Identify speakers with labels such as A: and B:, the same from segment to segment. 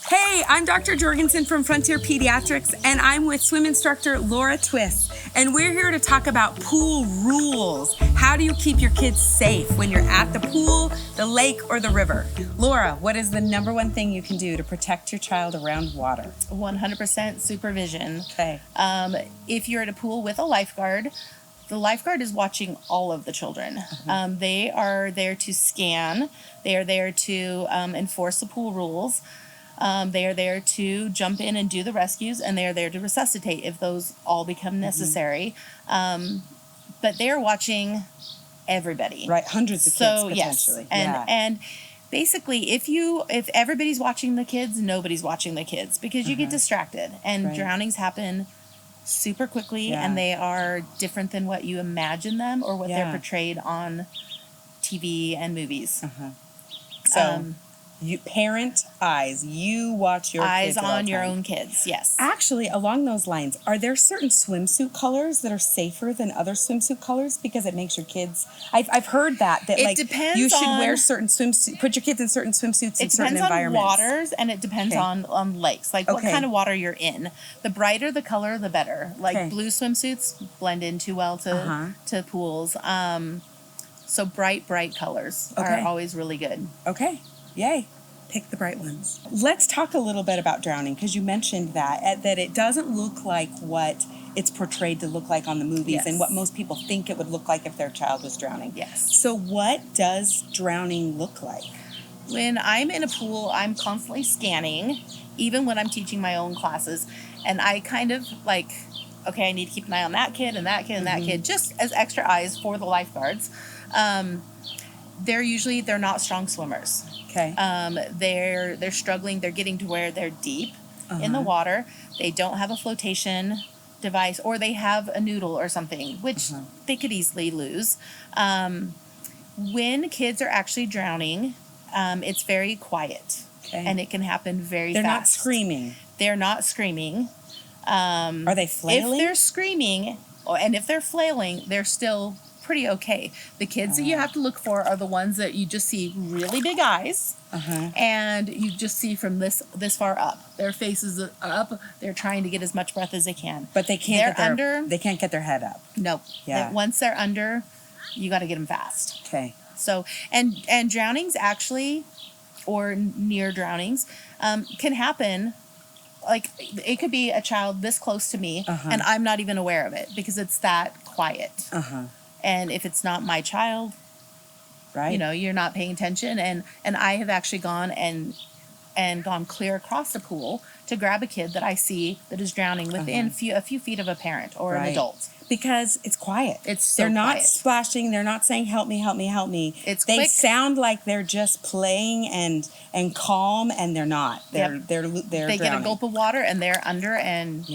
A: Hey, I'm Dr. Jorgensen from Frontier Pediatrics, and I'm with swim instructor Laura Twist, and we're here to talk about pool rules. How do you keep your kids safe when you're at the pool, the lake, or the river? Laura, what is the number one thing you can do to protect your child around water?
B: 100% supervision.
A: Okay.
B: If you're at a pool with a lifeguard, the lifeguard is watching all of the children. They are there to scan. They are there to enforce the pool rules. They are there to jump in and do the rescues, and they are there to resuscitate if those all become necessary. But they are watching everybody.
A: Right, hundreds of kids potentially.
B: Yes. And basically, if everybody's watching the kids, nobody's watching the kids because you get distracted, and drownings happen super quickly, and they are different than what you imagine them or what they're portrayed on TV and movies.
A: So you parent eyes, you watch your
B: eyes
A: kids
B: on your own kids. Yes.
A: Actually, along those lines, are there certain swimsuit colors that are safer than other swimsuit colors because it makes your kids? I've heard that
B: It
A: like
B: depends
A: you should
B: on-
A: wear certain swimsuit, put your kids in certain swimsuits in certain
B: It depends on
A: environments.
B: waters, and it depends on lakes, like what kind of water you're in. The brighter the color, the better. Like blue swimsuits blend in too well to pools. So bright colors are always really good.
A: Okay. Yay. Pick the bright ones. Let's talk a little bit about drowning, because you mentioned that it doesn't look like what it's portrayed to look like on the movies and what most people think it would look like if their child was drowning.
B: Yes.
A: So what does drowning look like?
B: When I'm in a pool, I'm constantly scanning, even when I'm teaching my own classes. And I kind of like, okay, I need to keep an eye on that kid and that kid and that kid, just as extra eyes for the lifeguards. They're not strong swimmers.
A: Okay.
B: They're struggling. They're getting to where they're deep in the water. They don't have a flotation device, or they have a noodle or something, which they could easily lose. When kids are actually drowning, it's very quiet, and it can happen very fast.
A: They're not screaming.
B: They're not screaming.
A: Are they flailing?
B: If they're screaming, and if they're flailing, they're still pretty okay. The kids that you have to look for are the ones that you just see really big eyes, and you just see from this far up. Their faces are up. They're trying to get as much breath as they can.
A: But they can't. They can't get their head up.
B: Nope.
A: Yeah.
B: Once they're under, you got to get them fast.
A: Okay.
B: So and drownings actually, or near drownings, can happen. Like it could be a child this close to me, and I'm not even aware of it because it's that quiet. And if it's not my child, you're not paying attention. And I have actually gone and gone clear across the pool to grab a kid that I see that is drowning within a few feet of a parent or an adult.
A: Because it's quiet.
B: They're
A: not splashing. They're not saying, help me, help me, help me. They
B: quick.
A: sound like they're just playing and calm, and they're not. They're
B: They
A: drowning.
B: get a gulp of water and they're under, and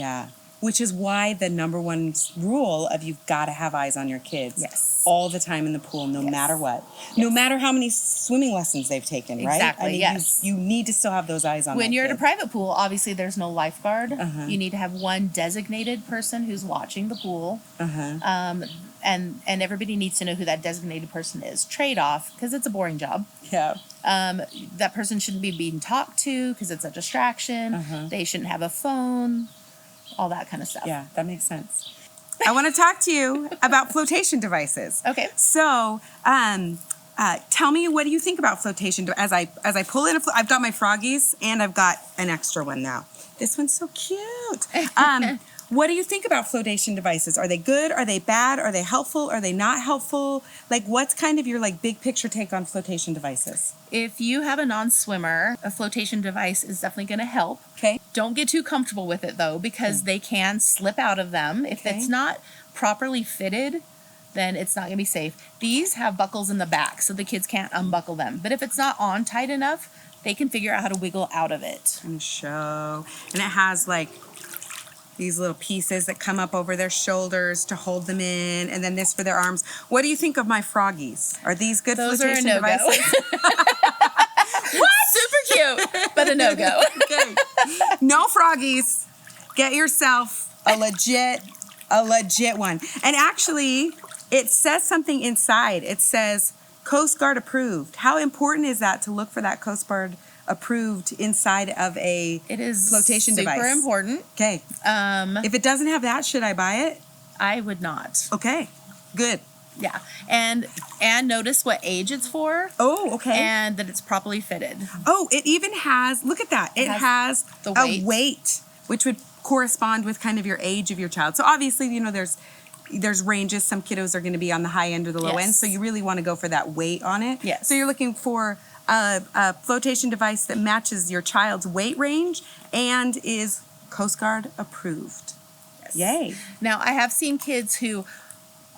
A: which is why the number one rule of you've got to have eyes on your kids all the time in the pool, no matter what. No matter how many swimming lessons they've taken, right?
B: Exactly,
A: you need to still have those eyes on
B: when you're
A: kid.
B: at a private pool, obviously there's no lifeguard. You need to have one designated person who's watching the pool. And everybody needs to know who that designated person is. Trade-off, because it's a boring job.
A: Yeah.
B: That person shouldn't be being talked to because it's a distraction. They shouldn't have a phone. All that kind of stuff.
A: Yeah, that makes sense. I want to talk to you about flotation devices.
B: Okay.
A: So, tell me, what do you think about flotation? As I pull in, I've got my froggies, and I've got an extra one now. This one's so cute. What do you think about flotation devices? Are they good? Are they bad? Are they helpful? Are they not helpful? Like, what's kind of your big picture take on flotation devices?
B: If you have a non-swimmer, a flotation device is definitely going to help.
A: Okay.
B: Don't get too comfortable with it, though, because they can slip out of them. If it's not properly fitted, then it's not going to be safe. These have buckles in the back, so the kids can't unbuckle them. But if it's not on tight enough, they can figure out how to wiggle out of it.
A: I'm going to show. And it has, these little pieces that come up over their shoulders to hold them in, and then this for their arms. What do you think of my froggies? Are these good flotation devices?
B: What? Super cute, but a no-go.
A: Okay. No froggies. Get yourself a legit one. And actually, it says something inside. It says Coast Guard approved. How important is that to look for that Coast Guard approved inside of a
B: It is
A: flotation
B: super
A: device.
B: important.
A: Okay. If it doesn't have that, should I buy it?
B: I would not.
A: Okay. Good.
B: Yeah. And notice what age it's for.
A: Oh, okay.
B: And that it's properly fitted.
A: Oh, it even has, look at that. It has
B: the
A: a weight, which would correspond with kind of your age of your child. So obviously, you know, there's ranges. Some kiddos are going to be on the high end or the low end. So you really want to go for that weight on it.
B: Yes.
A: So you're looking for a flotation device that matches your child's weight range and is Coast Guard approved.
B: Yes.
A: Yay.
B: Now, I have seen kids who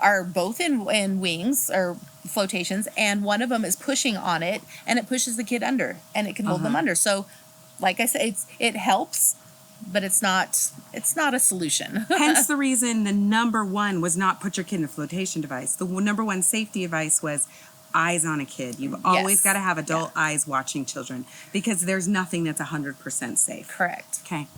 B: are both in wings or flotations, and one of them is pushing on it, and it pushes the kid under, and it can hold them under. So, like I said, it helps, but it's not a solution.
A: Hence the reason the number one was not put your kid in a flotation device. The number one safety advice was eyes on a kid. You've always got to have adult eyes watching children because there's nothing that's 100% safe.
B: Correct.
A: Okay.